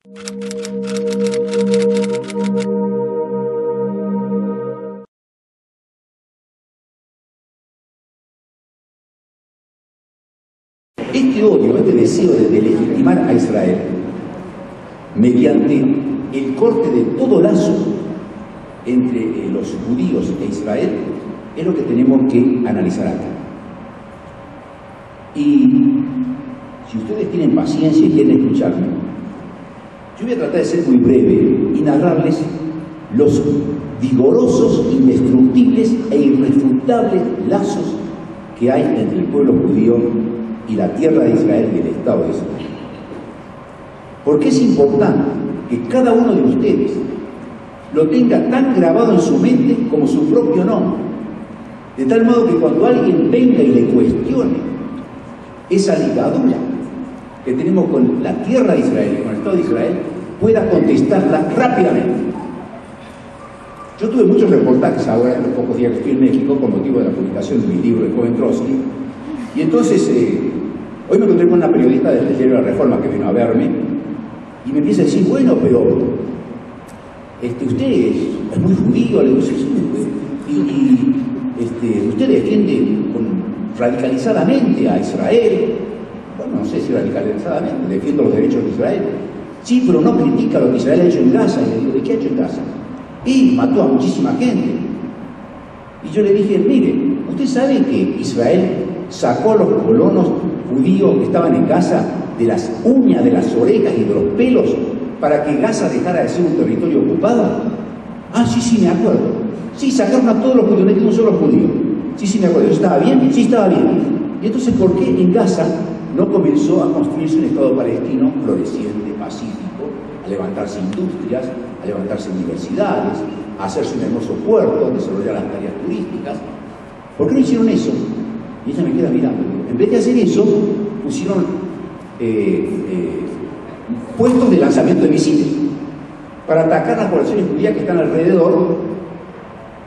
Este odio, este deseo de legitimar a Israel mediante el corte de todo lazo entre los judíos e Israel es lo que tenemos que analizar acá. Y si ustedes tienen paciencia y quieren escucharme, yo voy a tratar de ser muy breve y narrarles los vigorosos, indestructibles e irrefutables lazos que hay entre el pueblo judío y la tierra de Israel y el Estado de Israel. Porque es importante que cada uno de ustedes lo tenga tan grabado en su mente como su propio nombre, de tal modo que cuando alguien venga y le cuestione esa ligadura que tenemos con la tierra de Israel y con el Estado de Israel, pueda contestarla rápidamente. Yo tuve muchos reportajes ahora, en los pocos días que estoy en México, con motivo de la publicación de mi libro, El joven Trotsky, y entonces hoy me encontré con una periodista del diario La Reforma que vino a verme y me empieza a decir, bueno, pero usted es muy judío, le digo, sí, y usted defiende radicalizadamente a Israel. Bueno, no sé si radicalizadamente, defiendo los derechos de Israel. Sí, pero no critica lo que Israel ha hecho en Gaza. Y le digo, ¿de qué ha hecho en Gaza? Y mató a muchísima gente. Y yo le dije, mire, ¿usted sabe que Israel sacó a los colonos judíos que estaban en Gaza de las uñas, de las orejas y de los pelos para que Gaza dejara de ser un territorio ocupado? Ah, sí, me acuerdo. Sí, sacaron a todos los judíos, no un solo judío. Sí, me acuerdo. ¿Estaba bien? Sí, estaba bien. Y entonces, ¿por qué en Gaza no comenzó a construirse un Estado palestino floreciente, pacífico, a levantarse industrias, a levantarse universidades, a hacerse un hermoso puerto, a desarrollar las tareas turísticas? ¿Por qué no hicieron eso? Y ella me queda mirando. En vez de hacer eso, pusieron puestos de lanzamiento de misiles para atacar las poblaciones judías que están alrededor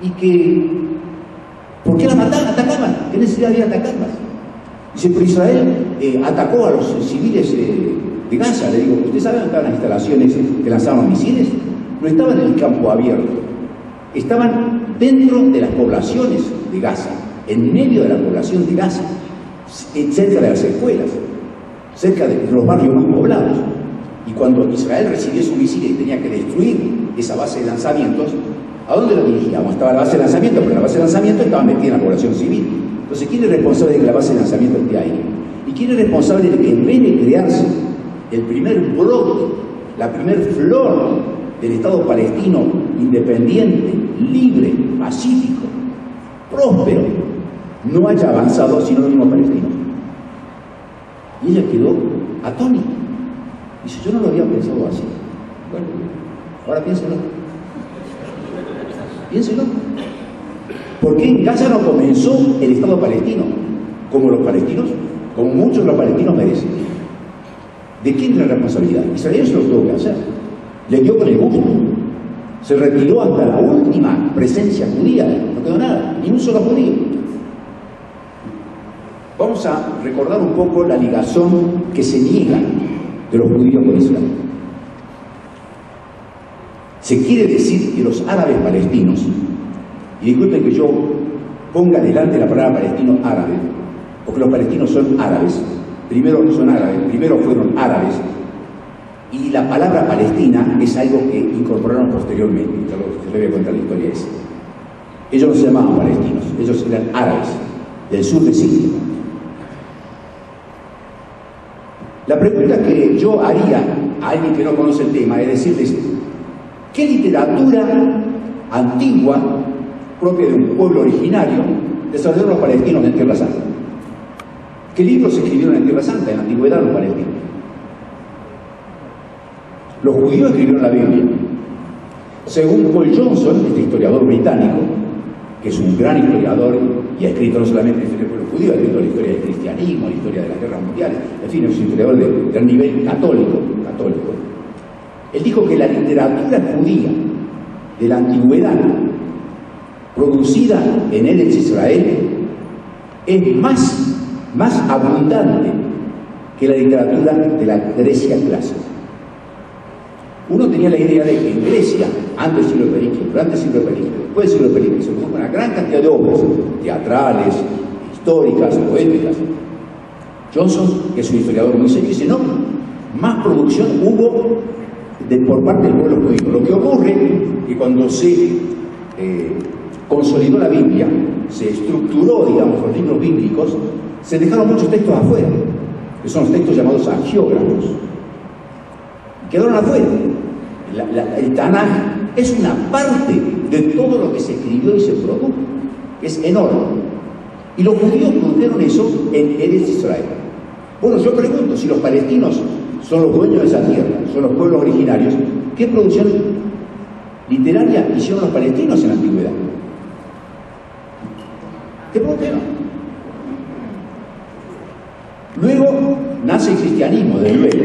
y que... ¿Por qué las atacaban? ¿Qué necesidad había de atacarlas? Dice, pero Israel atacó a los civiles de Gaza. Le digo, ¿usted sabe dónde estaban las instalaciones que lanzaban misiles? No estaban en el campo abierto, estaban dentro de las poblaciones de Gaza, en medio de la población de Gaza, cerca de las escuelas, cerca de los barrios más poblados. Y cuando Israel recibió su misil y tenía que destruir esa base de lanzamientos, ¿a dónde lo dirigíamos? Estaba la base de lanzamiento, pero la base de lanzamiento estaba metida en la población civil. Entonces, ¿quién es responsable de que la base de lanzamiento esté ahí? ¿Y quién es responsable de que en vez de crearse el primer brote, la primer flor del Estado palestino independiente, libre, pacífico, próspero, no haya avanzado sino los mismos palestinos? Y ella quedó atónita. Dice, yo no lo había pensado así. Bueno, ahora piénselo. Piénselo. ¿Por qué en Gaza no comenzó el Estado palestino? Como los palestinos, como muchos de los palestinos merecen. ¿De quién es la responsabilidad? Israel se lo tuvo que hacer. Le dio con el gusto. Se retiró hasta la última presencia judía. No quedó nada, ni un solo judío. Vamos a recordar un poco la ligazón que se niega de los judíos con Israel. Se quiere decir que los árabes palestinos, y disculpen que yo ponga delante la palabra palestino árabe, porque los palestinos son árabes, primero fueron árabes, y la palabra Palestina es algo que incorporaron posteriormente. Yo les voy a contar la historia esa. Ellos no se llamaban palestinos, ellos eran árabes, del sur de Siria. La pregunta que yo haría a alguien que no conoce el tema es decirles, ¿qué literatura antigua, propia de un pueblo originario, desarrollaron los palestinos en Tierra Santa? ¿Qué libros se escribieron en Tierra Santa, en la antigüedad, los palestinos? Los judíos escribieron la Biblia. Según Paul Johnson, este historiador británico, que es un gran historiador y ha escrito no solamente la historia del pueblo judío, ha escrito la historia del cristianismo, la historia de las guerras mundiales, en fin, es un historiador de nivel católico. Él dijo que la literatura judía de la antigüedad, producida en Eretz Israel, es más abundante que la literatura de la Grecia clásica. Uno tenía la idea de que en Grecia, antes del siglo de Pericles, durante el siglo de Pericles, después del siglo de Pericles, se produjo una gran cantidad de obras teatrales, históricas, poéticas. Johnson, que es un historiador muy serio, dice, no, más producción hubo por parte del pueblo judío. Lo que ocurre es que cuando se consolidó la Biblia, se estructuró, digamos, los libros bíblicos, se dejaron muchos textos afuera, que son los textos llamados agiógrafos. Quedaron afuera. El Tanaj es una parte de todo lo que se escribió y se produjo. Es enorme. Y los judíos produjeron eso en Eretz Israel. Bueno, yo pregunto, si los palestinos son los dueños de esa tierra, son los pueblos originarios, ¿qué producción literaria hicieron los palestinos en la antigüedad? ¿Qué produjeron? Luego nace el cristianismo, de nuevo.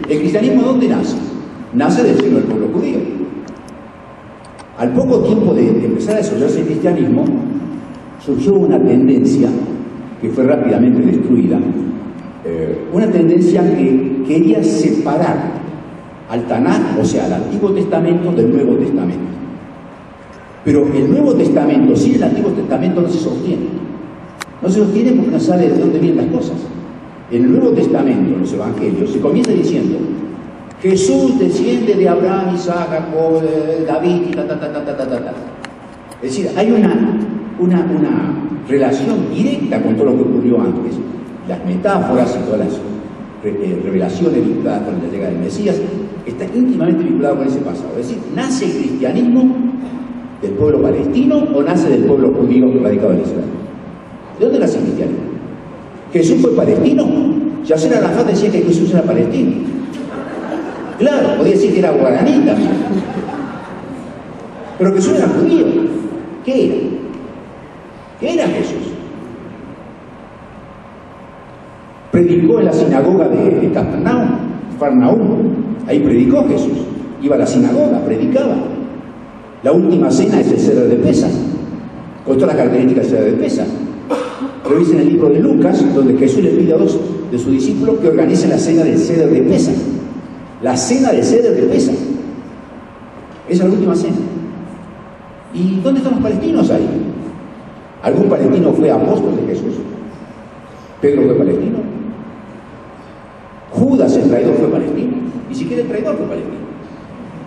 ¿El cristianismo dónde nace? Nace del seno del pueblo judío. Al poco tiempo de empezar a desarrollarse el cristianismo, surgió una tendencia que fue rápidamente destruida, una tendencia que quería separar al Tanaj, o sea, al Antiguo Testamento, del Nuevo Testamento. Pero el Nuevo Testamento sin el Antiguo Testamento no se sostiene. No se sostiene porque no sabe de dónde vienen las cosas. En el Nuevo Testamento, en los Evangelios, se comienza diciendo: Jesús desciende de Abraham, Isaac, Jacob, David, y ta. Es decir, hay una relación directa con todo lo que ocurrió antes. Las metáforas y todas las revelaciones vinculadas con la llegada del Mesías están íntimamente vinculadas con ese pasado. Es decir, ¿nace el cristianismo del pueblo palestino o nace del pueblo judío radicado en Israel? ¿De dónde nace el cristianismo? ¿Jesús fue palestino? Yasser Arafat decía que Jesús era palestino. Claro, podía decir que era guaraní también. Pero Jesús era judío. ¿Qué era? ¿Qué era Jesús? Predicó en la sinagoga de Capernaum. Ahí predicó Jesús. Iba a la sinagoga, predicaba. La última cena es el Seder de Pesaj, con todas las características del Seder de Pesaj. Revisen el libro de Lucas, donde Jesús le pide a dos de sus discípulos que organicen la cena del Seder de Pesaj. La cena del Seder de Pesaj. Esa es la última cena. ¿Y dónde están los palestinos ahí? ¿Algún palestino fue apóstol de Jesús? ¿Pedro fue palestino? ¿Judas el traidor fue palestino? Ni siquiera el traidor fue palestino.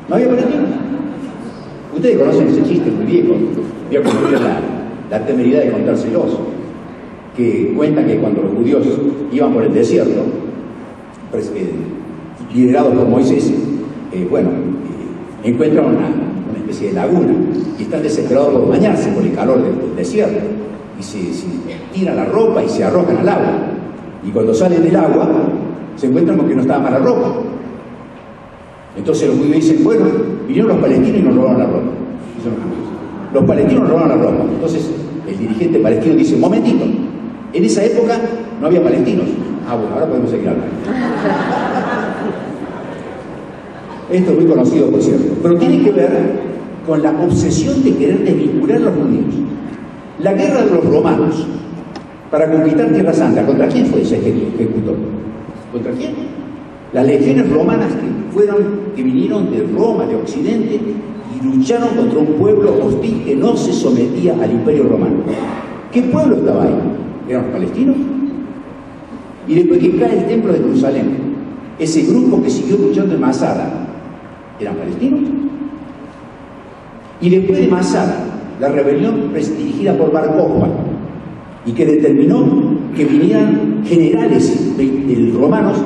¿No había palestinos? Ustedes conocen ese chiste muy viejo. Voy a cometer la temeridad de contárselos, que cuenta que cuando los judíos iban por el desierto, liderados por Moisés, encuentran una especie de laguna y están desesperados por bañarse por el calor del desierto y se tiran la ropa y se arrojan al agua, y cuando salen del agua se encuentran con que no estaba mal la ropa. Entonces los judíos dicen: bueno, vinieron los palestinos y nos robaron la ropa. Los palestinos nos robaron la ropa. Entonces el dirigente palestino dice: un momentito, en esa época no había palestinos. Bueno, ahora podemos seguir hablando. Esto es muy conocido, por cierto, pero tiene que ver con la obsesión de querer desvincular a los judíos. La guerra de los romanos para conquistar Tierra Santa, ¿contra quién fue ese ejecutor? ¿Contra quién? Las legiones romanas que vinieron de Roma, de Occidente, y lucharon contra un pueblo hostil que no se sometía al Imperio Romano. ¿Qué pueblo estaba ahí? ¿Eran los palestinos? Y después que cae el templo de Jerusalén, ese grupo que siguió luchando en Masada, ¿eran palestinos? Y después de Masada, la rebelión dirigida por Bar Kokhba, y que determinó que vinieran generales romanos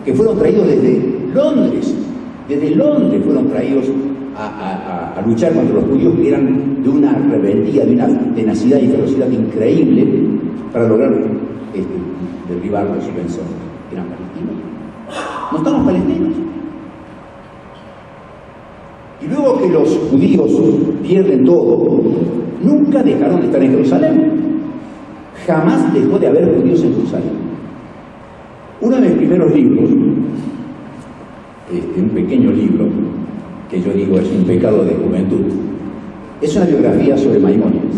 que fueron traídos desde Londres fueron traídos a luchar contra los judíos, que eran de una rebeldía, de una tenacidad y ferocidad increíble para lograr derribarlos y vencerlos. ¿Eran palestinos? ¿No estamos palestinos? Y luego que los judíos pierden todo, nunca dejaron de estar en Jerusalén. Jamás dejó de haber judíos en Jerusalén. Uno de mis primeros libros, un pequeño libro, que yo digo es un pecado de juventud, es una biografía sobre Maimónides.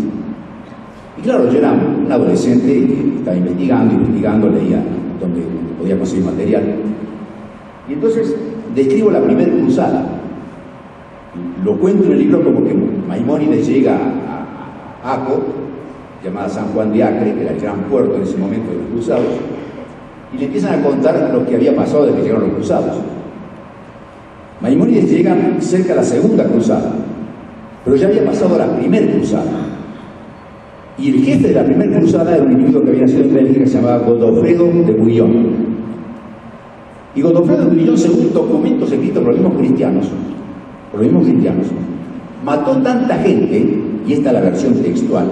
Y claro, yo era un adolescente que estaba investigando, leía donde podía conseguir material. Y entonces describo la primera cruzada Lo cuento en el libro como que Maimónides llega a Aco, llamada San Juan de Acre, que era el gran puerto en ese momento de los cruzados, y le empiezan a contar lo que había pasado desde que llegaron los cruzados. Maimónides llega cerca de la segunda cruzada, pero ya había pasado la primera cruzada. Y el jefe de la primera cruzada era un individuo que había nacido en Bélgica que se llamaba Godofredo de Bouillon. Y Godofredo de Bouillon, según documentos escritos por los mismos cristianos, mató tanta gente, y esta es la versión textual,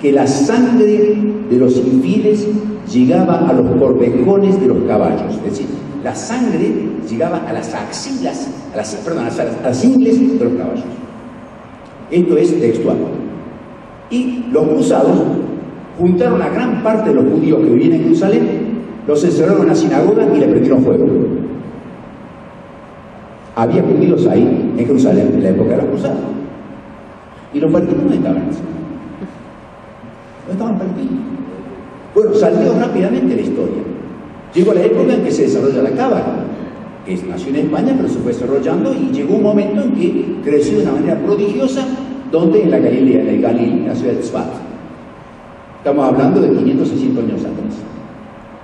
que la sangre de los infieles llegaba a los corvejones de los caballos. Es decir, la sangre llegaba a las axilas, a las ingles de los caballos. Esto es textual. Y los cruzados juntaron a gran parte de los judíos que vivían en Jerusalén, los encerraron en la sinagoga y le prendieron fuego. Había judíos ahí en Jerusalén en la época de los cruzados. Y los palestinos no estaban así. No estaban palestinos. Bueno, salió rápidamente la historia. Llegó la época en que se desarrolla la Cábala, que nació en España, pero se fue desarrollando y llegó un momento en que creció de una manera prodigiosa, donde en la Galilea, en el Galil, en la ciudad de Tzfat. Estamos hablando de 500, 600 años atrás.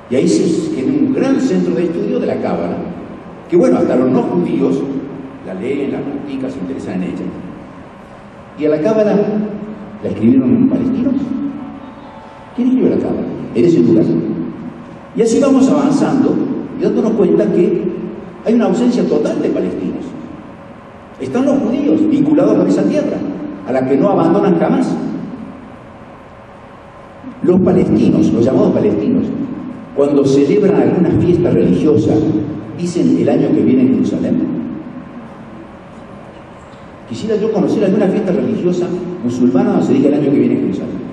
Y ahí se quedó un gran centro de estudio de la Cábala, que bueno, hasta los no judíos la leen, la practican, se interesan en ella. Y a la Cábala la escribieron palestinos. ¿Quién escribió la Cábala? En ese lugar. Y así vamos avanzando y dándonos cuenta que hay una ausencia total de palestinos. Están los judíos vinculados con esa tierra, a la que no abandonan jamás. Los palestinos, los llamados palestinos, cuando celebran alguna fiesta religiosa, dicen el año que viene en Jerusalén. Quisiera yo conocer alguna fiesta religiosa musulmana donde se diga el año que viene en Jerusalén.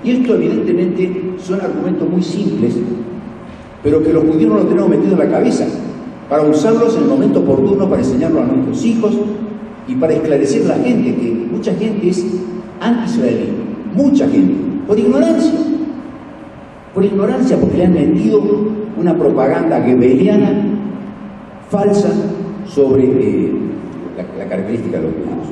Y esto evidentemente son argumentos muy simples, pero que los judíos no los tenemos metido en la cabeza, para usarlos en el momento oportuno, para enseñarlos a nuestros hijos y para esclarecer a la gente, que mucha gente es anti-israelí, mucha gente, por ignorancia, porque le han metido una propaganda gebeliana falsa sobre la característica de los judíos.